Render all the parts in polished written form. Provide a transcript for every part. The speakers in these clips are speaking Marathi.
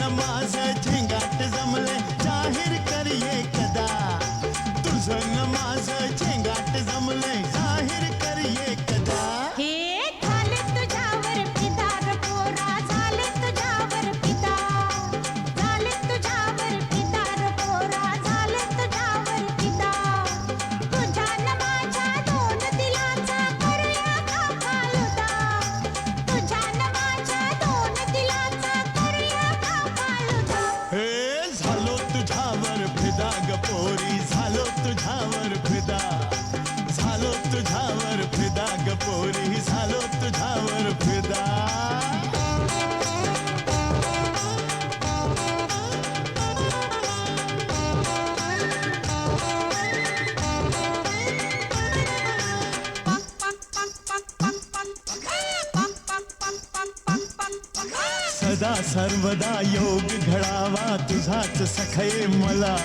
न माझं झिंगाट जमले जाहीर कर एकदा तुझं न माझं झिंगाट जमले जाहीर कर एकदा हे झाले तुझ्यावर फिदा ग पोरा झाले तुझ्यावर फिदा झाले तुझ्यावर फिदा ग पोरा झाले तुझ्यावर फिदा तुझ्या न माझ्या दोन दिलाचा करूया का फालुदा तुझ्या न माझ्या दोन दिलाचा करूया का फालुदा हे झालो तुझ्यावर फिदा ग पोरी झालो तुझ्यावर फिदा झालो तुझ्यावर फिदा ग पोरी झालो तुझ्यावर फिदा सदा सर्वदा योग घडावा तुझाच सखये मला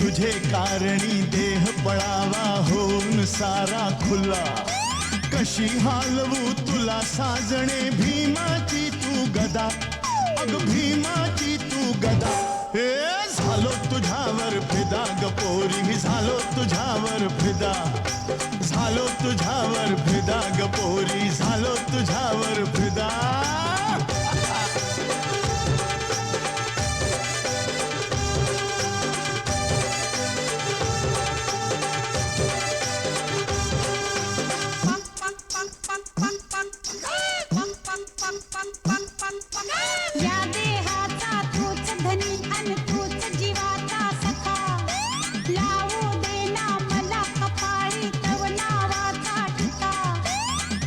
तुझे कारणी देह पळावा होऊन सारा खुला कशी हालवू तुला साजणे भीमाची तू गदा अग भीमाची तू गदा हे झालो तुझ्यावर फिदा ग पोरी झालो तुझ्यावर फिदा झालो तुझ्यावर फिदा ग पोरी झालो तुझ्यावर फिदा या देहाचा तूच धनी अन तूच जीवाचा सखा लावू देना मला कपाळी तव नावाचा टिका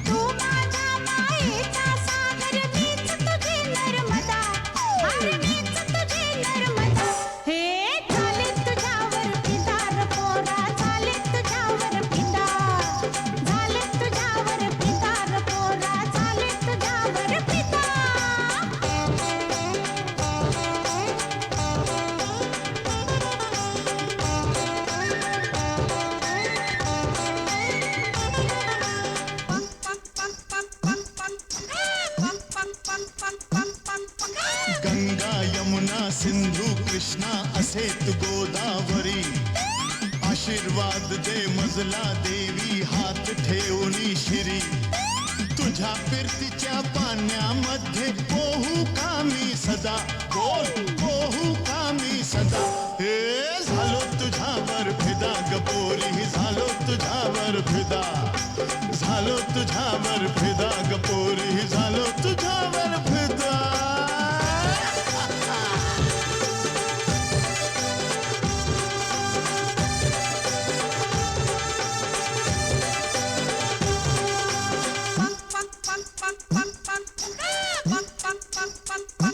तू माझ्या मायेचा सागर मीच तुझी नर्मदा अरे मीच तुझी नर्मदा हे झाले तुझ्यावर फिदा रे पोरा झाले तुझ्यावर फिदा झाले तुझ्यावर फिदा रे पोरा झाले तुझ्यावर फिदा गंगा यमुना सिंधू कृष्णा असेत गोदावरी आशीर्वाद दे मजला देवी हात ठेवणी शिरी तुझ्या फिरतीच्या पाण्यामध्ये पोहू कामी सदा बोल पोहू कामी सदा हे झालो तुझ्यावर फिदा ग पोरी झालो तुझ्यावर फिदा झालो तुझ्यावर फिदा ग पोरी झालो तुझ्यावर फिदा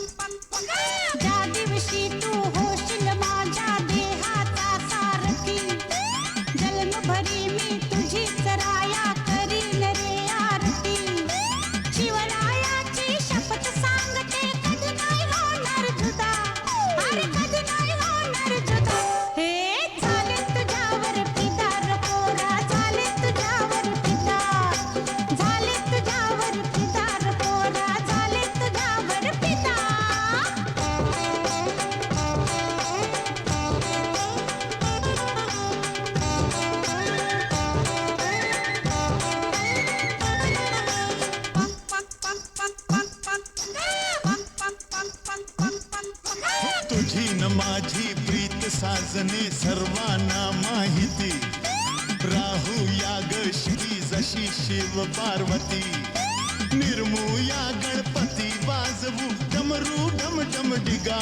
ज्या दिवशी तू होशील माझ्या देहाचा सारथी जन्मभरी मी तुझीच राया करीन रे आरती शिवरायाची शपथ सांगते कधी नाही होणार जुदा अरे कधी नाही होणार जुदा हे झाले तुझ्यावर फिदा रे पोरा झाले तुझ्यावर फिदा झाले तुझ्यावर फिदा रे पोरा झाले तुझ्यावर फिदा तुझी न माझी प्रीत साजने सर्वांना माहिती राहू या गशी जशी शिव पार्वती निर्मू या गणपती वाजवू डमरू डम डम डिगा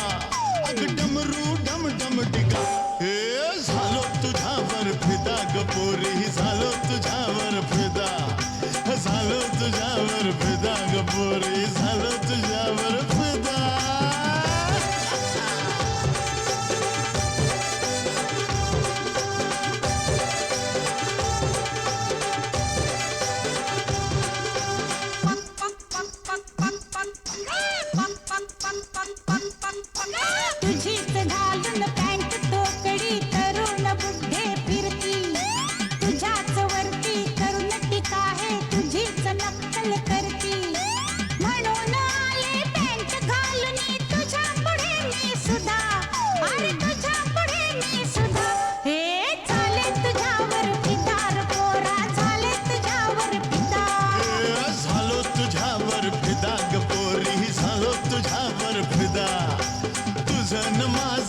अग डमरू डम डम डिगा हे झालो तुझ्यावर फिदा ग पोरी झालो तुझ्यावर फिदा झालो तुझ्यावर फिदा ग पोरी झालो तुझ्यावर फिदा तुझीच घालून पॅन्ट तोकडी तरुण बुद्धे फिरती तुझ्याच वरती करून टीका आहे तुझीच नक्कल करती म्हणून आले पॅन्ट घालून तुझ्या पुढे तुझं न माझं